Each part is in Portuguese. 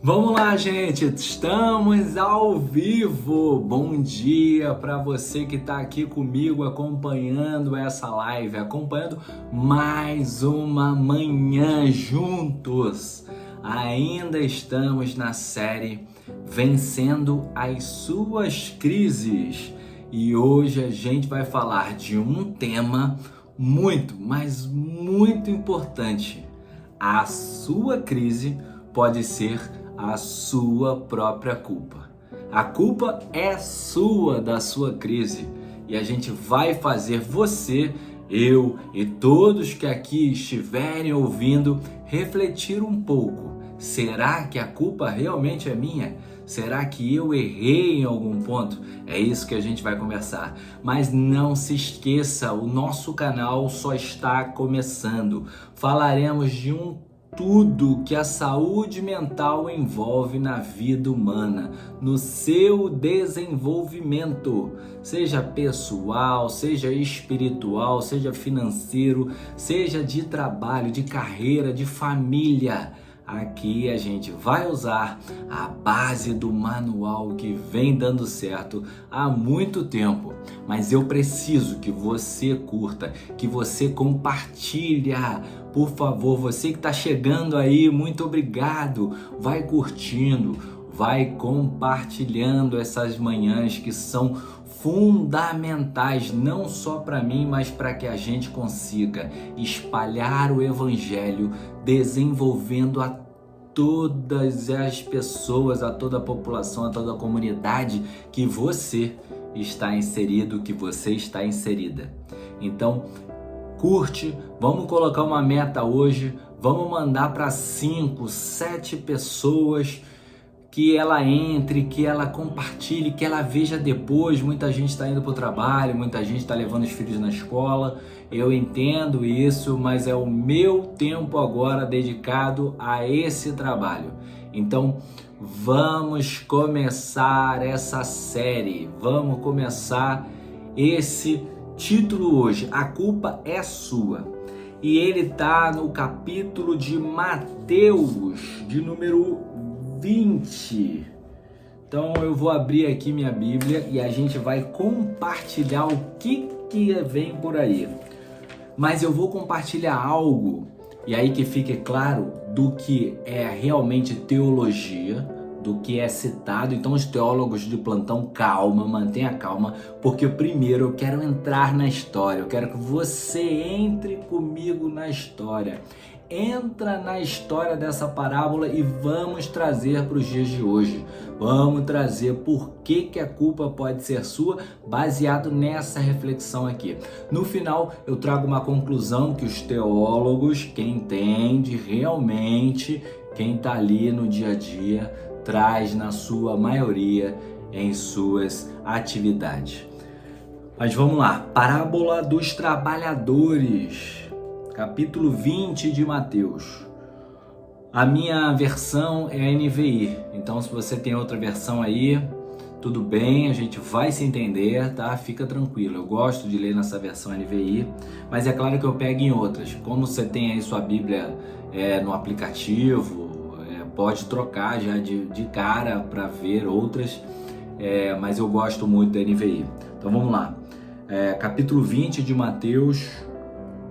Vamos lá, gente, estamos ao vivo. Bom dia para você que está aqui comigo acompanhando essa live, acompanhando mais uma manhã juntos. Ainda estamos na série Vencendo as Suas Crises e hoje a gente vai falar de um tema muito, mas muito importante. A sua crise pode ser a sua própria culpa. A culpa é sua da sua crise e a gente vai fazer você, eu e todos que aqui estiverem ouvindo refletir um pouco. Será que a culpa realmente é minha? Será que eu errei em algum ponto? É isso que a gente vai conversar. Mas não se esqueça, o nosso canal só está começando. Falaremos de tudo que a saúde mental envolve na vida humana, no seu desenvolvimento, seja pessoal, seja espiritual, seja financeiro, seja de trabalho, de carreira, de família. Aqui a gente vai usar a base do manual que vem dando certo há muito tempo, mas eu preciso que você curta, que você compartilha. Por favor, você que está chegando aí, muito obrigado. Vai curtindo, vai compartilhando essas manhãs que são fundamentais, não só para mim, mas para que a gente consiga espalhar o evangelho, desenvolvendo a todas as pessoas, a toda a população, a toda a comunidade que você está inserido, que você está inserida. Então, curte, vamos colocar uma meta hoje, vamos mandar para 5, 7 pessoas, que ela entre, que ela compartilhe, que ela veja depois. Muita gente está indo para o trabalho, muita gente está levando os filhos na escola, eu entendo isso, mas é o meu tempo agora dedicado a esse trabalho. Então vamos começar essa série, vamos começar esse título hoje, A Culpa é Sua. E ele está no capítulo de Mateus, de número 20. Então eu vou abrir aqui minha Bíblia e a gente vai compartilhar o que vem por aí. Mas eu vou compartilhar algo, e aí que fique claro, do que é realmente teologia, do que é citado. Então os teólogos de plantão, calma, mantenha calma, porque primeiro eu quero entrar na história, eu quero que você entre comigo na história. Entra na história dessa parábola e vamos trazer para os dias de hoje. Vamos trazer por que a culpa pode ser sua, baseado nessa reflexão aqui. No final, eu trago uma conclusão que os teólogos, quem entende realmente, quem está ali no dia a dia, traz na sua maioria em suas atividades. Mas vamos lá, parábola dos trabalhadores. Capítulo 20 de Mateus. A minha versão é a NVI, então se você tem outra versão aí, tudo bem, a gente vai se entender, tá? Fica tranquilo, eu gosto de ler nessa versão NVI, mas é claro que eu pego em outras. Como você tem aí sua Bíblia no aplicativo, pode trocar já de cara para ver outras, mas eu gosto muito da NVI. Então vamos lá, capítulo 20 de Mateus,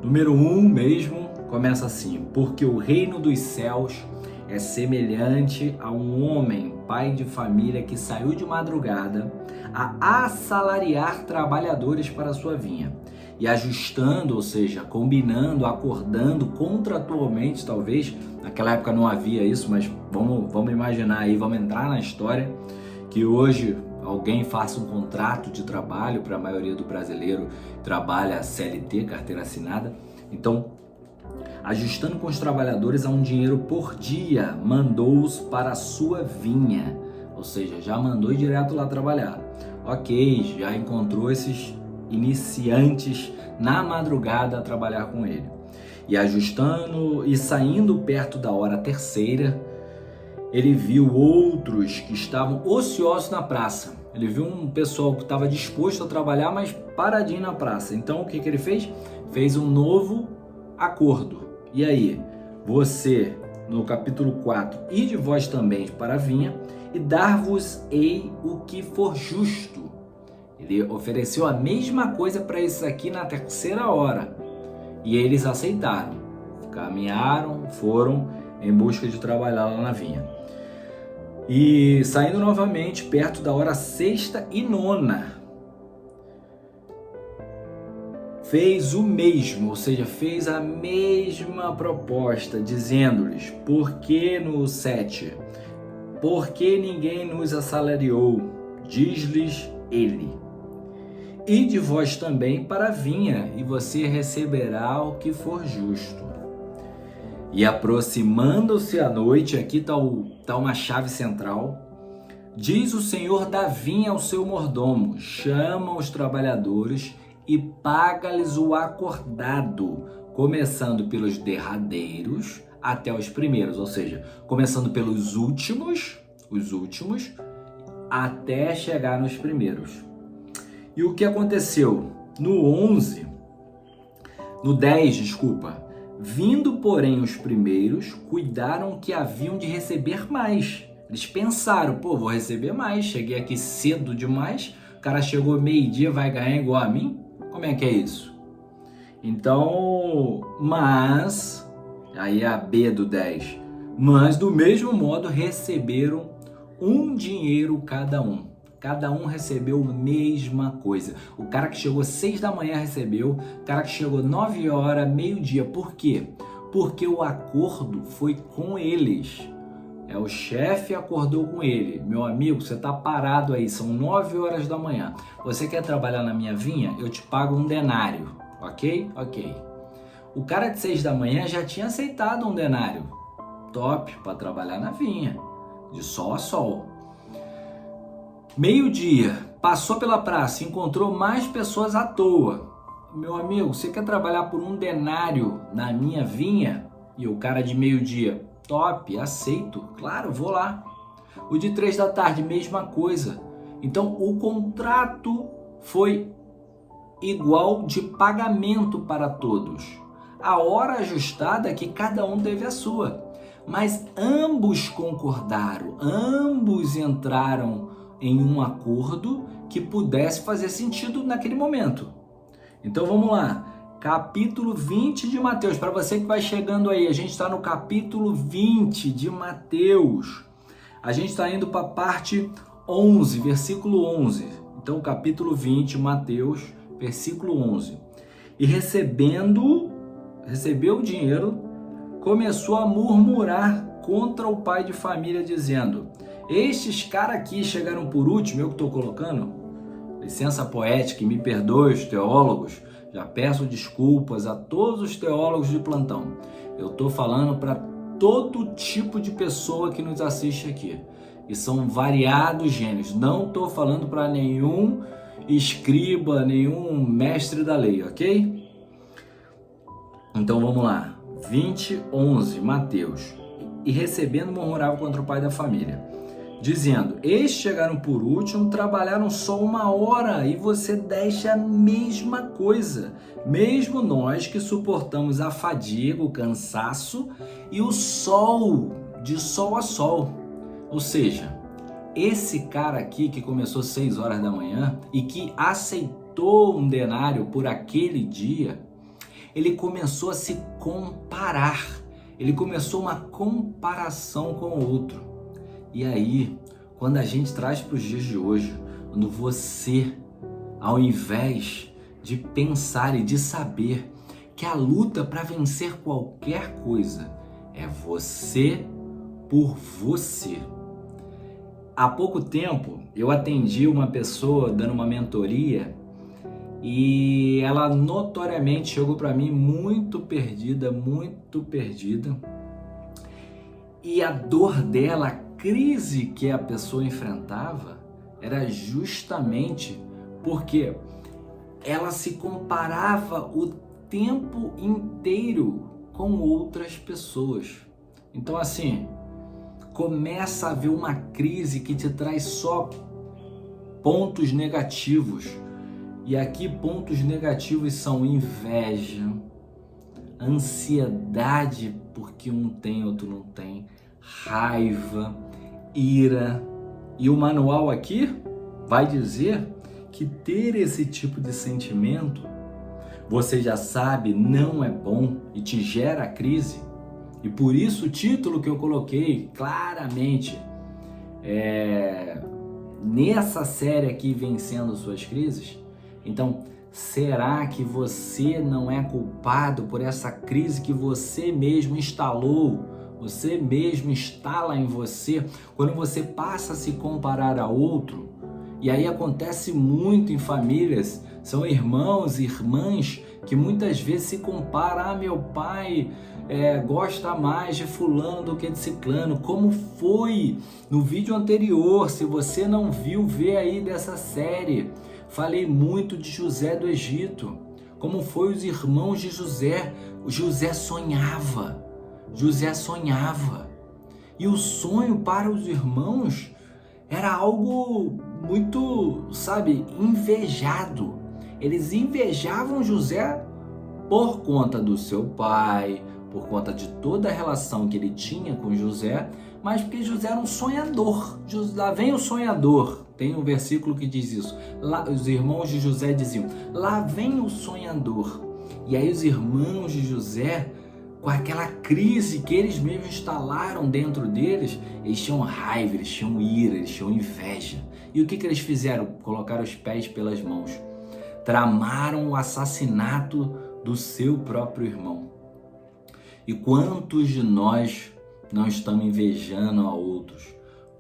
número 1 mesmo, começa assim: porque o reino dos céus é semelhante a um homem, pai de família, que saiu de madrugada a assalariar trabalhadores para a sua vinha. E ajustando, ou seja, combinando, acordando contratualmente, talvez, naquela época não havia isso, mas vamos imaginar aí, vamos entrar na história, que hoje alguém faça um contrato de trabalho, para a maioria do brasileiro trabalha CLT, carteira assinada. Então, ajustando com os trabalhadores a um dinheiro por dia, mandou-os para a sua vinha. Ou seja, já mandou ir direto lá trabalhar. Ok, já encontrou esses iniciantes na madrugada a trabalhar com ele. E ajustando e saindo perto da hora terceira, ele viu outros que estavam ociosos na praça. Ele viu um pessoal que estava disposto a trabalhar, mas paradinho na praça. Então o que ele fez? Fez um novo acordo. E aí, você no capítulo 4, ide vós também para a vinha e dar-vos-ei o que for justo. Ele ofereceu a mesma coisa para esses aqui na terceira hora. E eles aceitaram. Caminharam, foram em busca de trabalhar lá na vinha. E saindo novamente perto da hora sexta e nona, fez o mesmo, ou seja, fez a mesma proposta, dizendo-lhes, porque no 7, porque ninguém nos assalariou, diz-lhes ele, ide vós também para a vinha, e você receberá o que for justo. E aproximando-se a noite, aqui está uma chave central, diz o senhor da vinha ao seu mordomo, chama os trabalhadores e paga-lhes o acordado, começando pelos derradeiros até os primeiros, ou seja, começando pelos últimos, os últimos, até chegar nos primeiros. E o que aconteceu? No 10, vindo, porém, os primeiros, cuidaram que haviam de receber mais. Eles pensaram, vou receber mais, cheguei aqui cedo demais, o cara chegou meio-dia, vai ganhar igual a mim? Como é que é isso? Então, mas, aí a B do 10, mas do mesmo modo receberam um dinheiro cada um. Cada um recebeu a mesma coisa. O cara que chegou 6 da manhã recebeu, o cara que chegou 9 horas, meio-dia. Por quê? Porque o acordo foi com eles. O chefe acordou com ele. Meu amigo, você tá parado aí, são 9 horas da manhã. Você quer trabalhar na minha vinha? Eu te pago um denário, ok? Ok. O cara de 6 da manhã já tinha aceitado um denário. Top, para trabalhar na vinha, de sol a sol. Meio-dia, passou pela praça, encontrou mais pessoas à toa. Meu amigo, você quer trabalhar por um denário na minha vinha? E o cara de meio-dia, top, aceito, claro, vou lá. O de 3 da tarde, mesma coisa. Então o contrato foi igual de pagamento para todos. A hora ajustada é que cada um teve a sua. Mas ambos concordaram, ambos entraram em um acordo que pudesse fazer sentido naquele momento. Então vamos lá. Capítulo 20 de Mateus, para você que vai chegando aí, a gente está no capítulo 20 de Mateus. A gente está indo para a parte 11, versículo 11. Então, capítulo 20, Mateus, versículo 11. E recebeu o dinheiro, começou a murmurar contra o pai de família, dizendo, estes caras aqui chegaram por último, eu que estou colocando, licença poética, e me perdoe os teólogos, já peço desculpas a todos os teólogos de plantão. Eu estou falando para todo tipo de pessoa que nos assiste aqui. E são variados gêneros. Não estou falando para nenhum escriba, nenhum mestre da lei, ok? Então vamos lá. 20:11, Mateus. E recebendo, murmurava contra o pai da família, dizendo, estes chegaram por último, trabalharam só 1 hora e você deixa a mesma coisa. Mesmo nós que suportamos a fadiga, o cansaço e o sol, de sol a sol. Ou seja, esse cara aqui que começou 6 horas da manhã e que aceitou um denário por aquele dia, ele começou a se comparar. Ele começou uma comparação com o outro. E aí, quando a gente traz para os dias de hoje, quando você, ao invés de pensar e de saber que a luta para vencer qualquer coisa é você por você. Há pouco tempo, eu atendi uma pessoa dando uma mentoria e ela notoriamente chegou para mim muito perdida. E a dor dela, a crise que a pessoa enfrentava, era justamente porque ela se comparava o tempo inteiro com outras pessoas. Então assim, começa a haver uma crise que te traz só pontos negativos. E aqui pontos negativos são inveja, ansiedade porque um tem, outro não tem, raiva, ira. E o manual aqui vai dizer que ter esse tipo de sentimento, você já sabe, não é bom e te gera crise. E por isso o título que eu coloquei claramente nessa série aqui, Vencendo Suas Crises. Então, será que você não é culpado por essa crise que você mesmo instalou? Você mesmo instala em você quando você passa a se comparar a outro? E aí acontece muito em famílias, são irmãos e irmãs que muitas vezes se comparam. Meu pai gosta mais de fulano do que de ciclano. Como foi no vídeo anterior? Se você não viu, vê aí dessa série. Falei muito de José do Egito. Como foi os irmãos de José? O José sonhava. E o sonho para os irmãos era algo muito, invejado. Eles invejavam José por conta do seu pai, por conta de toda a relação que ele tinha com José, mas porque José era um sonhador. Lá vem o sonhador. Tem um versículo que diz isso. Lá, os irmãos de José diziam, lá vem o sonhador. E aí os irmãos de José, com aquela crise que eles mesmos instalaram dentro deles, eles tinham raiva, eles tinham ira, eles tinham inveja. E o que eles fizeram? Colocaram os pés pelas mãos. Tramaram o assassinato do seu próprio irmão. E quantos de nós não estamos invejando a outros?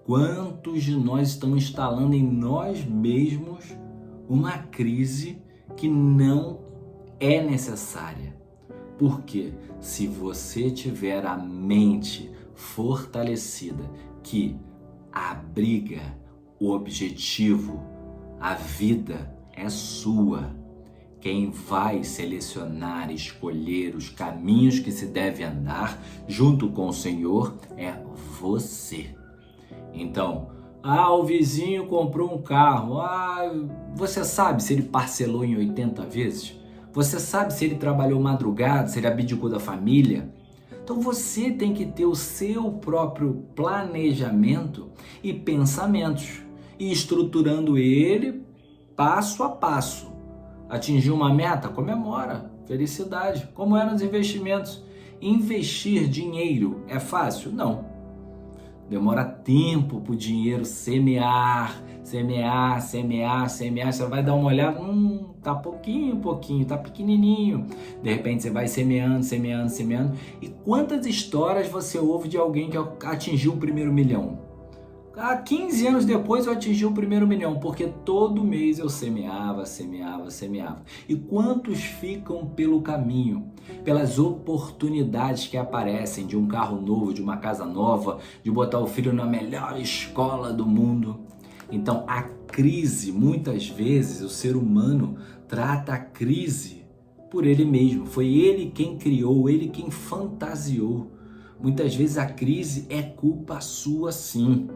Quantos de nós estamos instalando em nós mesmos uma crise que não é necessária? Porque se você tiver a mente fortalecida, que a briga, o objetivo, a vida é sua, quem vai selecionar, escolher os caminhos que se deve andar junto com o Senhor é você. Então, o vizinho comprou um carro. Você sabe se ele parcelou em 80 vezes? Você sabe se ele trabalhou madrugada, se ele abdicou da família? Então você tem que ter o seu próprio planejamento e pensamentos, e estruturando ele passo a passo. Atingir uma meta? Comemora, felicidade. Como é nos investimentos? Investir dinheiro é fácil? Não. Demora tempo para o dinheiro semear. Você vai dar uma olhada, tá pouquinho, tá pequenininho. De repente você vai semeando. E quantas histórias você ouve de alguém que atingiu o primeiro milhão? 15 anos depois eu atingi o primeiro milhão, porque todo mês eu semeava. E quantos ficam pelo caminho, pelas oportunidades que aparecem de um carro novo, de uma casa nova, de botar o filho na melhor escola do mundo? Então a crise, muitas vezes o ser humano trata a crise por ele mesmo. Foi ele quem criou, ele quem fantasiou. Muitas vezes a crise é culpa sua, sim.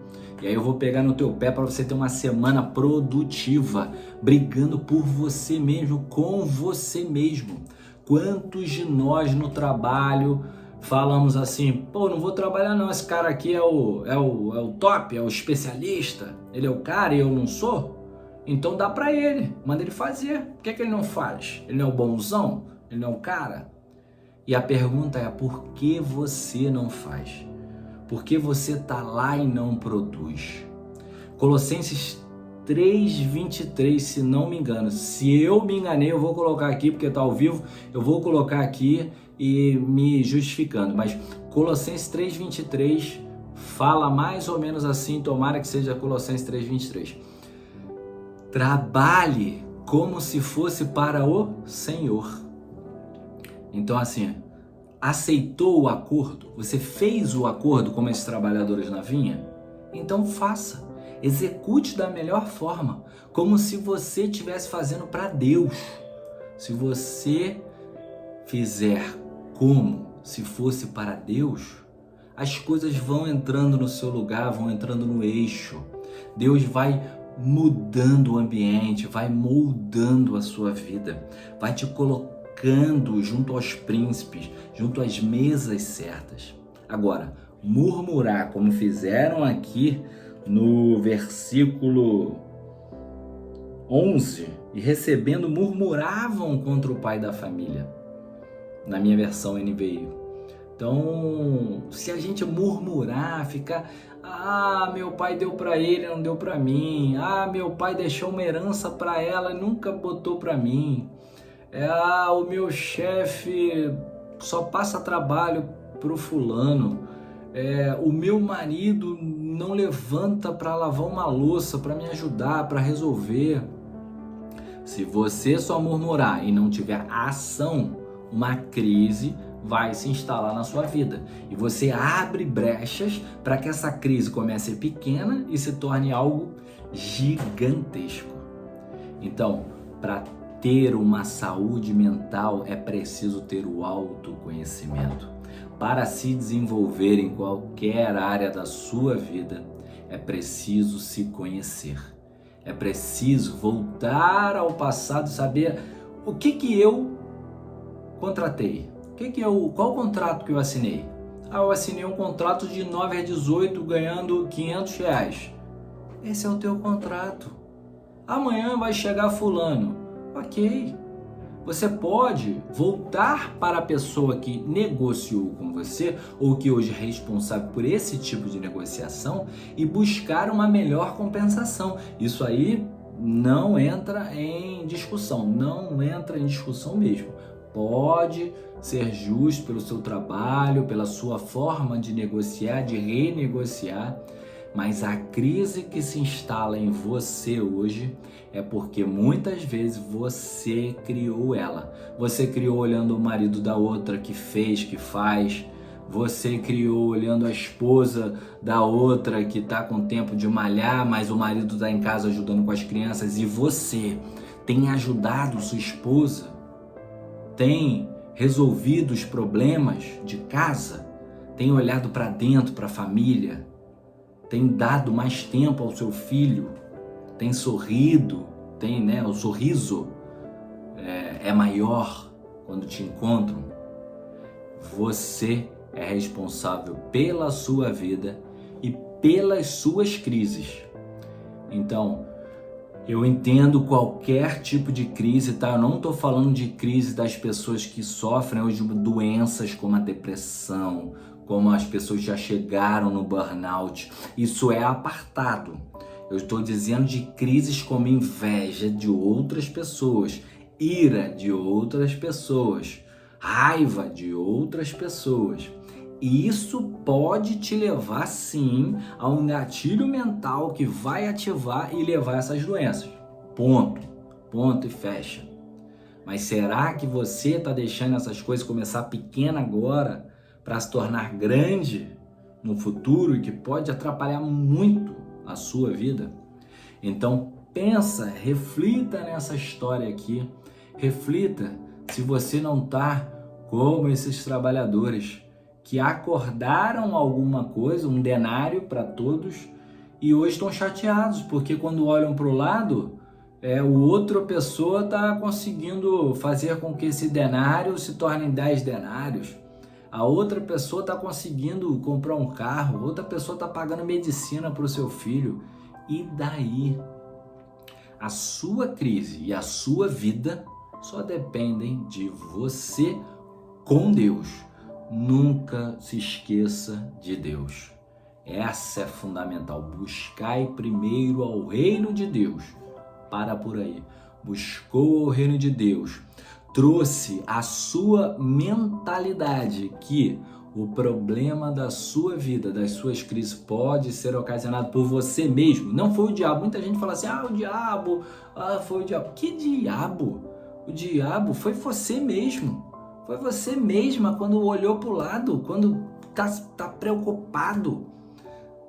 E aí eu vou pegar no teu pé para você ter uma semana produtiva, brigando por você mesmo, com você mesmo. Quantos de nós no trabalho falamos assim, não vou trabalhar não, esse cara aqui é o top, é o especialista, ele é o cara e eu não sou? Então dá para ele, manda ele fazer. Por que ele não faz? Ele não é o bonzão? Ele não é o cara? E a pergunta é, por que você não faz? Por que você está lá e não produz? Colossenses 3:23, se não me engano. Se eu me enganei, eu vou colocar aqui, porque está ao vivo, eu vou colocar aqui e me justificando. Mas Colossenses 3:23 fala mais ou menos assim, tomara que seja Colossenses 3:23. Trabalhe como se fosse para o Senhor. Então assim, aceitou o acordo? Você fez o acordo como esses trabalhadores na vinha? Então faça, execute da melhor forma, como se você estivesse fazendo para Deus. Se você fizer como se fosse para Deus, as coisas vão entrando no seu lugar, vão entrando no eixo. Deus vai mudando o ambiente, vai moldando a sua vida, vai te colocando colocando junto aos príncipes, junto às mesas certas. Agora, murmurar, como fizeram aqui no versículo 11, e recebendo, murmuravam contra o pai da família, na minha versão NVI. Então, se a gente murmurar, ficar, meu pai deu para ele, não deu para mim, meu pai deixou uma herança para ela e nunca botou para mim, o meu chefe só passa trabalho pro fulano, o meu marido não levanta para lavar uma louça, para me ajudar, para resolver. Se você só murmurar e não tiver ação, uma crise vai se instalar na sua vida. E você abre brechas para que essa crise comece pequena e se torne algo gigantesco. Então, para ter uma saúde mental é preciso ter o autoconhecimento. Para se desenvolver em qualquer área da sua vida, é preciso se conhecer. É preciso voltar ao passado e saber o que eu contratei. Qual o contrato que eu assinei? Eu assinei um contrato de 9 a 18 ganhando R$500. Esse é o teu contrato. Amanhã vai chegar fulano. Ok. Você pode voltar para a pessoa que negociou com você ou que hoje é responsável por esse tipo de negociação e buscar uma melhor compensação. Isso aí não entra em discussão, mesmo. Pode ser justo pelo seu trabalho, pela sua forma de negociar, de renegociar, mas a crise que se instala em você hoje é porque muitas vezes você criou ela. Você criou olhando o marido da outra que fez, que faz. Você criou olhando a esposa da outra que tá com tempo de malhar, mas o marido tá em casa ajudando com as crianças. E você tem ajudado sua esposa? Tem resolvido os problemas de casa? Tem olhado para dentro, para a família? Tem dado mais tempo ao seu filho? Tem sorrido? O sorriso é maior quando te encontram? Você é responsável pela sua vida e pelas suas crises. Então, eu entendo qualquer tipo de crise, tá? Eu não estou falando de crise das pessoas que sofrem hoje de doenças como a depressão, como as pessoas já chegaram no burnout. Isso é apartado. Eu estou dizendo de crises como inveja de outras pessoas, ira de outras pessoas, raiva de outras pessoas. E isso pode te levar, sim, a um gatilho mental que vai ativar e levar essas doenças. Ponto e fecha. Mas será que você está deixando essas coisas começar pequena agora para se tornar grande no futuro e que pode atrapalhar muito a sua vida? Então pensa, reflita nessa história aqui. Reflita se você não está como esses trabalhadores que acordaram alguma coisa, um denário para todos, e hoje estão chateados, porque quando olham para o lado, outra pessoa está conseguindo fazer com que esse denário se torne 10 denários. A outra pessoa está conseguindo comprar um carro, outra pessoa está pagando medicina para o seu filho. E daí? A sua crise e a sua vida só dependem de você com Deus. Nunca se esqueça de Deus. Essa é fundamental. Buscai primeiro ao reino de Deus. Para por aí. Buscou o reino de Deus. Trouxe a sua mentalidade que o problema da sua vida, das suas crises, pode ser ocasionado por você mesmo. Não foi o diabo. Muita gente fala assim, o diabo, foi o diabo. Que diabo? O diabo foi você mesmo. Foi você mesma quando olhou para o lado, quando tá preocupado.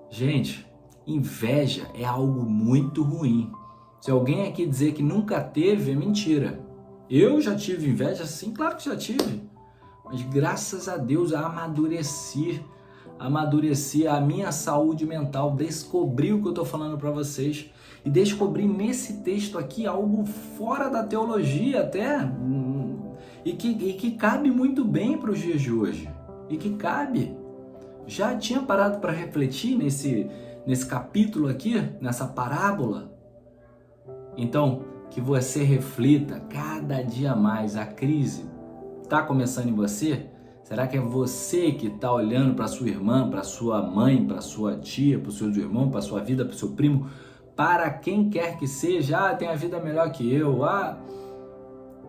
Gente, inveja é algo muito ruim. Se alguém aqui dizer que nunca teve, é mentira. Eu já tive inveja? Sim, claro que já tive. Mas graças a Deus amadureci a minha saúde mental, descobri o que eu estou falando para vocês e descobri nesse texto aqui algo fora da teologia até. e que cabe muito bem para os dias de hoje. E que cabe. Já tinha parado para refletir nesse capítulo aqui, nessa parábola? Então, que você reflita cada dia mais. A crise está começando em você? Será que é você que está olhando para sua irmã, para sua mãe, para sua tia, para o seu irmão, para sua vida, para o seu primo, para quem quer que seja? Tem a vida melhor que eu.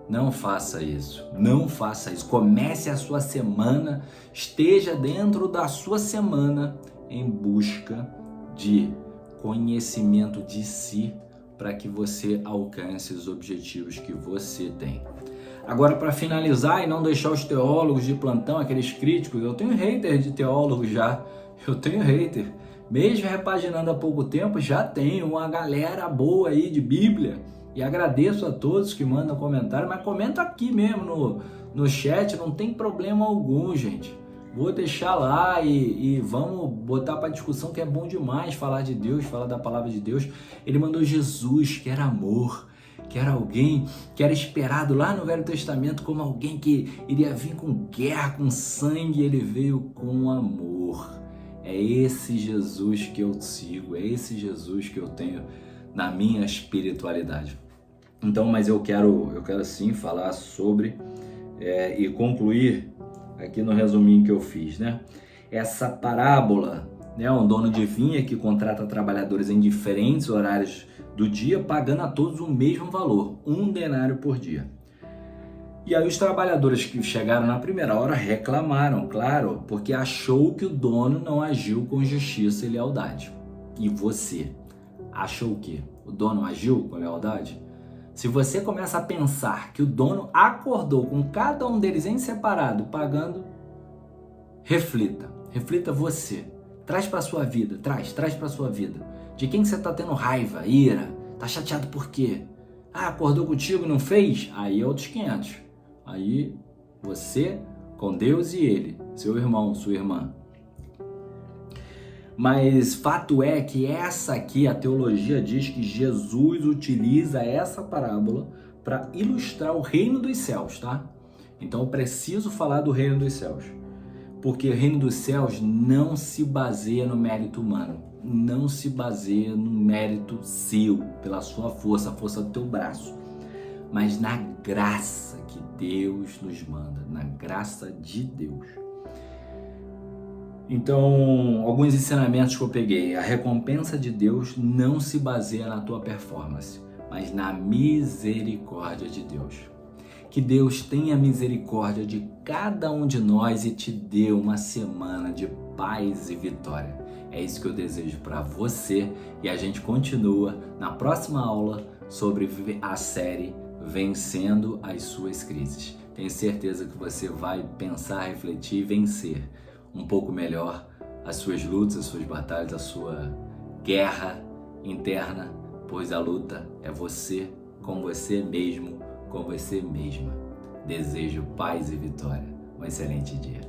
Não faça isso. Não faça isso. Comece a sua semana, esteja dentro da sua semana em busca de conhecimento de si, para que você alcance os objetivos que você tem. Agora, para finalizar e não deixar os teólogos de plantão, aqueles críticos, eu tenho hater de teólogo já, eu tenho hater. Mesmo repaginando há pouco tempo, já tenho uma galera boa aí de Bíblia. E agradeço a todos que mandam comentário, mas comenta aqui mesmo no chat, não tem problema algum, gente. Vou deixar lá e vamos botar para discussão, que é bom demais falar de Deus, falar da palavra de Deus. Ele mandou Jesus, que era amor, que era alguém que era esperado lá no Velho Testamento como alguém que iria vir com guerra, com sangue. Ele veio com amor. É esse Jesus que eu sigo, é esse Jesus que eu tenho na minha espiritualidade. Então, mas eu quero sim falar sobre e concluir aqui no resuminho que eu fiz, né? Essa parábola, né? Um dono de vinha que contrata trabalhadores em diferentes horários do dia, pagando a todos o mesmo valor, 1 denário por dia. E aí os trabalhadores que chegaram na primeira hora reclamaram, claro, porque achou que o dono não agiu com justiça e lealdade. E você achou o quê? O dono agiu com lealdade? Se você começa a pensar que o dono acordou com cada um deles em separado, pagando, reflita você. Traz para sua vida, traz para sua vida. De quem você está tendo raiva, ira, tá chateado por quê? Acordou contigo e não fez? Aí é outros 500. Aí você com Deus e ele, seu irmão, sua irmã. Mas fato é que essa aqui, a teologia diz que Jesus utiliza essa parábola para ilustrar o reino dos céus, tá? Então eu preciso falar do reino dos céus, porque o reino dos céus não se baseia no mérito humano, não se baseia no mérito seu, pela sua força, a força do teu braço, mas na graça que Deus nos manda, na graça de Deus. Então, alguns ensinamentos que eu peguei. A recompensa de Deus não se baseia na tua performance, mas na misericórdia de Deus. Que Deus tenha misericórdia de cada um de nós e te dê uma semana de paz e vitória. É isso que eu desejo para você, e a gente continua na próxima aula sobre a série Vencendo as Suas Crises. Tenho certeza que você vai pensar, refletir e vencer um pouco melhor as suas lutas, as suas batalhas, a sua guerra interna, pois a luta é você com você mesmo, com você mesma. Desejo paz e vitória. Um excelente dia.